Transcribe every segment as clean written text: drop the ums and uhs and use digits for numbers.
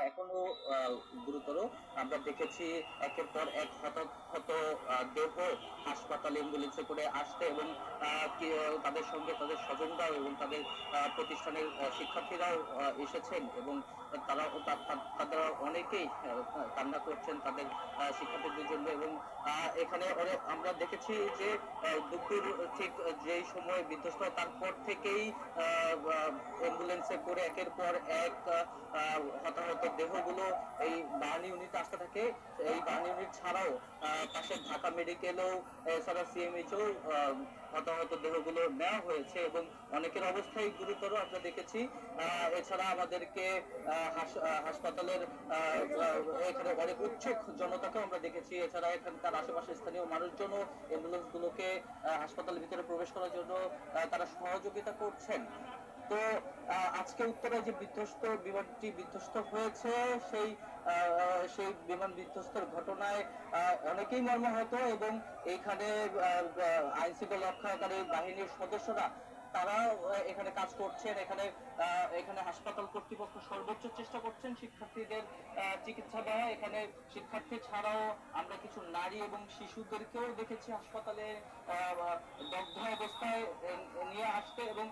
এখনো গুরুতর। আমরা দেখেছি একের পর এক হতাহত দেহ হাসপাতালে অ্যাম্বুলেন্সে করে আসতে এবং তাদের সঙ্গে তাদের স্বজনরাও এবং তাদের প্রতিষ্ঠানের শিক্ষার্থীরাও এসেছেন এবং তারা অনেকেই কান্না করছেন তাদের শিক্ষার্থীদের জন্য। এবং এখানে আমরা দেখেছি যে দুপুর ঠিক যেই সময় বিধ্বস্ত তারপর থেকেই অ্যাম্বুলেন্সে করে একের পর এক হতাহত দেহগুলো এই বার্ন ইউনিটে আসতে থাকে। এই বার্ন ইউনিট ছাড়াও পাশে ঢাকা মেডিকেলও এছাড়া সিএমএইচও হতাহত দেহগুলো নেওয়া হয়েছে এবং অনেকের অবস্থাই গুরুতর আমরা দেখেছি। এছাড়া আমাদেরকে হাসপাতালের এখানে অনেক উৎসুক জনতাকেও আমরা দেখেছি। এছাড়া এখানকার আশেপাশের স্থানীয় মানুষজনও অ্যাম্বুলেন্স গুলোকে হাসপাতালের ভিতরে প্রবেশ করার জন্য তারা সহযোগিতা করছেন। তো আজকে উত্তরে যে বিমানটি বিধ্বস্ত হয়েছে সেই সেই বিমান বিধ্বস্তের ঘটনায় অনেকেই মর্মাহত এবং এখানে আইন শৃঙ্খলা রক্ষাকারী বাহিনীর সদস্যরা তারা এখানে কাজ করছেন। এখানে হাসপাতাল কর্তৃপক্ষ সর্বোচ্চ চেষ্টা করছেন শিক্ষার্থীদের চিকিৎসা দেওয়া। এখানে শিক্ষার্থী ছাড়াও আমরা কিছু নারী এবং শিশুদেরকেও দেখেছি হাসপাতালে দগ্ধ অবস্থায় নিয়ে আসতে এবং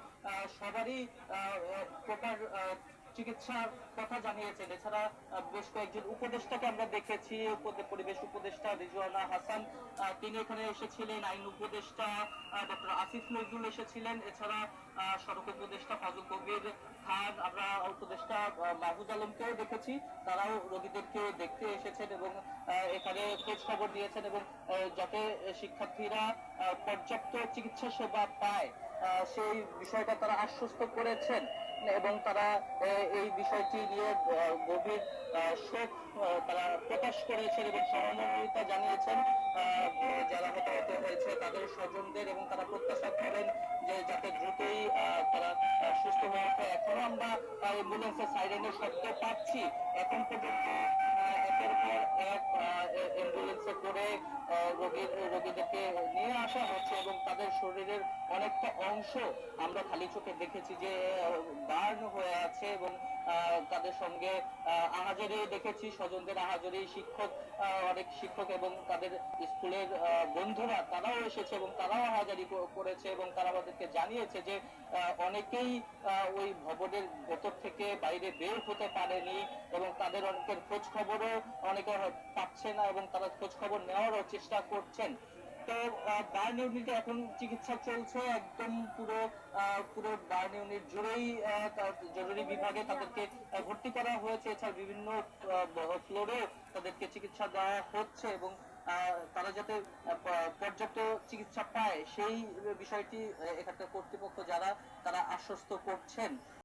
সবারই প্রপার চিকিৎসার কথা জানিয়েছেন। এছাড়া বেশ কয়েকজন উপদেষ্টাকে আমরা দেখেছি। পরিবেশ উপদেষ্টা রিজওয়ানা হাসান তিনি এখানে এসেছিলেন, আইন উপদেষ্টা ডক্টর আসিফ নজরুল এসেছিলেন, এছাড়া সড়ক উপদেষ্টা ফাজুল কবির খান, আমরা উপদেষ্টা মাহফুজ আলমকেও দেখেছি। তারাও রোগীদেরকে দেখতে এসেছেন এবং এখানে খোঁজ খবর দিয়েছেন এবং যাতে শিক্ষার্থীরা পর্যাপ্ত চিকিৎসা সেবা পায় সেই বিষয়টা তারা আশ্বস্ত করেছেন এবং তারা এই বিষয়টি নিয়ে গভীর শোক তারা প্রকাশ করেছেন এবং সহমর্মিতা জানিয়েছেন যারা হতাহত হয়েছে তাদের স্বজনদের এবং তারা প্রত্যাশা করেন যে যাতে দ্রুতই তারা সুস্থ হয়ে ওঠে। এখনো আমরা অ্যাম্বুলেন্সের সাইরেনের শব্দ পাচ্ছি। এখন পর্যন্ত একের পর এক অ্যাম্বুলেন্সে করে রোগীদেরকে নিয়ে আসা হচ্ছে এবং তাদের শরীরের অনেকটা অংশ আমরা খালি চোখে দেখেছি যে বার্ন হয়ে আছে এবং তাদের সঙ্গে আহাজারি দেখেছি, স্বজনদের আহাজারি, অনেক শিক্ষক এবং তাদের স্কুলের বন্ধুরা তারাও এসেছে এবং তারাও আহাজারি করেছে এবং তারা আমাদেরকে জানিয়েছে যে অনেকেই ওই ভবনের ভেতর থেকে বাইরে বের হতে পারেনি এবং তাদের অনেকের খোঁজ খবরও অনেকে পাচ্ছে না এবং তারা খোঁজ খবর নেওয়ারও চেষ্টা করছেন। তো বার্ন ইউনিটে এখন চিকিৎসা চলছে একদম পুরো বার্ন ইউনিট জুড়েই জরুরি বিভাগে তাদেরকে ভর্তি করা হয়েছে। এছাড়া বিভিন্ন ফ্লোরে তাদেরকে চিকিৎসা দেওয়া হচ্ছে এবং তারা যাতে পর্যাপ্ত চিকিৎসা পায় সেই বিষয়টি এখানকার কর্তৃপক্ষ যারা তারা আশ্বস্ত করছেন।